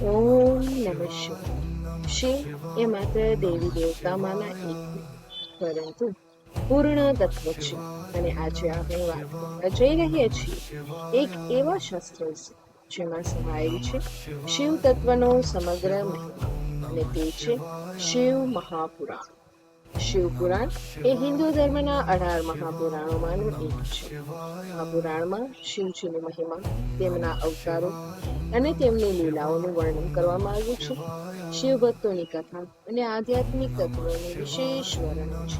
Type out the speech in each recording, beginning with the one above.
ઓમ નમઃ શિવાય. શિવ એ માત્ર દેવી દેવતામાંના એક નથી, પરંતુ પૂર્ણ તત્વ છે. અને આજે આપણે વાત કરવા જઈ રહ્યા છીએ એક એવા શાસ્ત્ર વિશે જેમાં સમાયેલ છે શિવ તત્વનો સમગ્ર મહિમા, અને તે છે શિવ મહાપુરાણ. શિવપુરાણ એ હિન્દુ ધર્મના 18 મહાપુરાણોમાંનું એક છે. આ પુરાણમાં શિવજીની મહિમા, તેમના અવતારો અને તેમની લીલાઓનું વર્ણન કરવામાં આવ્યું છે. શિવ ભક્તોની કથા અને આધ્યાત્મિક તત્વોનું વિશેષ વર્ણન છે.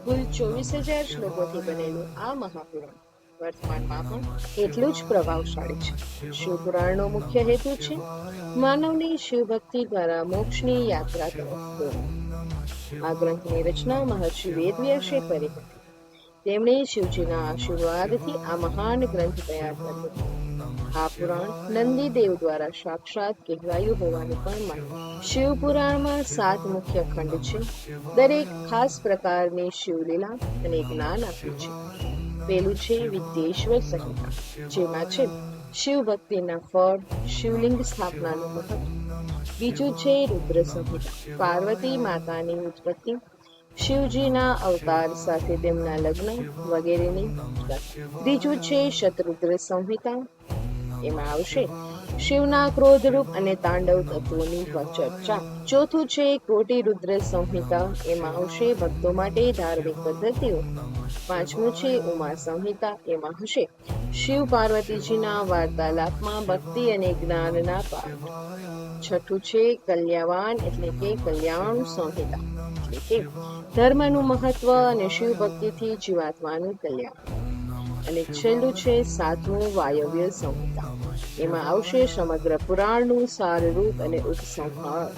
કુલ 24,000 શ્લોકોથી બનેલું આ મહાપુરાણ વર્તમાનમાં પણ એટલું જ પ્રભાવશાળી છે. શિવપુરાણનો મુખ્ય હેતુ છે માનવની શિવભક્તિ દ્વારા મોક્ષની યાત્રા તરફ દોરવું. આ ગ્રંથની રચના મહર્ષિ વેદવ્યાસે કરી હતી. તેમણે શિવજીના આશીર્વાદથી આ મહાન ગ્રંથ તૈયાર કર્યો હતો. આ પુરાણ નંદીદેવ દ્વારા સાક્ષાત કહેવાયું હોવાનું પણ માન્યું. શિવપુરાણમાં 7 મુખ્ય ખંડ છે. દરેક ખાસ પ્રકારની શિવલીલા અને જ્ઞાન આપ્યું છે. પેલું છે વિદ્યેશ્વર સંહિતા, જેમાં છે શિવ ભક્તિના ફળ, શિવલિંગ સ્થાપનાનું મહત્વ. બીજું છે રુદ્ર સંહિતા, પાર્વતી માતાની ઉત્પત્તિ, શિવજીના અવતાર સાથે તેમના લગ્ન વગેરેની કથા. ત્રીજું છે શતરુદ્ર સંહિતા, એમાં આવશે શિવના ક્રોધરૂપ અને તાંડવ તત્વોની ચર્ચા. ચોથું છે કોટિ રુદ્ર સંહિતા, એમાં આવશે ભક્તો માટે ધાર્મિક પદ્ધતિઓ. પાંચમું છે ઉમા સંહિતા, એમાં હશે શિવ પાર્વતીજીના વાર્તાલાપમાં ભક્તિ અને જ્ઞાનના પાઠ. છઠ્ઠું છે કલ્યાવાન એટલે કે કલ્યાણ સંહિતા, એટલે કે ધર્મનું મહત્વ અને શિવ ભક્તિથી જીવાત્માનું કલ્યાણ. અને છેલ્લું છે સાતમું વાયવ્ય સંહિતા, એમાં આવશે સમગ્ર પુરાણનું સારરૂપ અને ઉપસંહાર.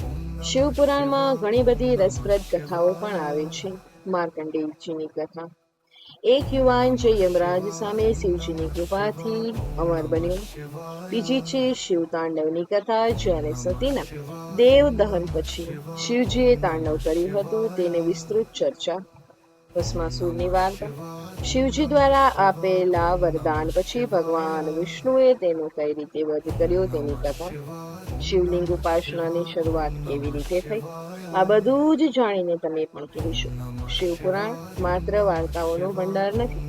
શિવ પુરાણમાં ઘણી બધી રસપ્રદ કથાઓ પણ આવે છે. માર્કંડેયજીની કથા. એક યુવાન જે યમરાજ સામે શિવજીની કૃપાથી અમર બન્યો. બીજી છે શિવ તાંડવની કથા, જ્યારે સતીના દેવ દહન પછી શિવજીએ તાંડવ કર્યું હતું તેની વિસ્તૃત ચર્ચા. ભસ્માસુરની વાર્તા. શિવજી દ્વારા આપેલા વરદાન પછી ભગવાન વિષ્ણુએ તેનો કઈ રીતે વધ કર્યો તેની કથા. શિવલિંગ ઉપાસનાની શરૂઆત કેવી રીતે થઈ, આ બધું જ જાણીને તમે પણ કહેશો શિવપુરાણ માત્ર વાર્તાઓનો ભંડાર નથી,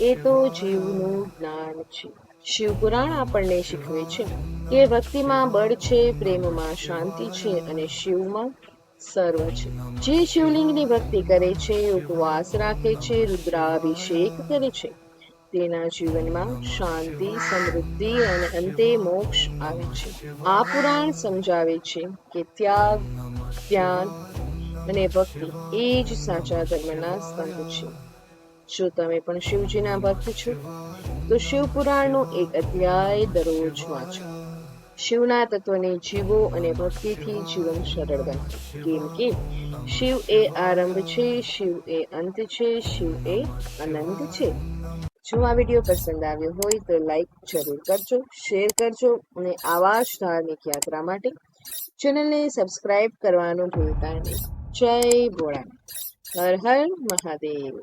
એ તો જીવનું જ્ઞાન છે. શિવપુરાણ આપણને શીખવે છે કે ભક્તિમાં બળ છે, પ્રેમમાં શાંતિ છે અને શિવમાં સર્વ છે. જે શિવલિંગની ભક્તિ કરે છે, ઉપવાસ રાખે છે, રુદ્રાભિષેક કરે છે, તેના જીવનમાં શાંતિ, સમૃદ્ધિ અને અંતે મોક્ષ આવે છે. આ પુરાણ સમજાવે છે કે ત્યાગ, ધ્યાન અને ભક્તિ એ જ સાચા ધર્મના સ્તંભ છે. જો તમે પણ શિવજીના ભક્ત છો તો શિવપુરાણનો એક અધ્યાય દરરોજ વાંચો. શિવના તત્વને જીવો અને ભક્તિથી જીવન સરળ બનશે. કેમ કે શિવ એ આરંભ છે, શિવ એ અંત છે, શિવ એ આનંદ છે. જો આ વિડીયો પસંદ આવ્યો હોય તો લાઈક જરૂર કરજો, શેર કરજો અને આવા જ ધાર્મિક યાત્રા માટે ચેનલને સબસ્ક્રાઇબ કરવાનું ભૂલતા નહીં. જય ભોળાનાથ. હર હર મહાદેવ.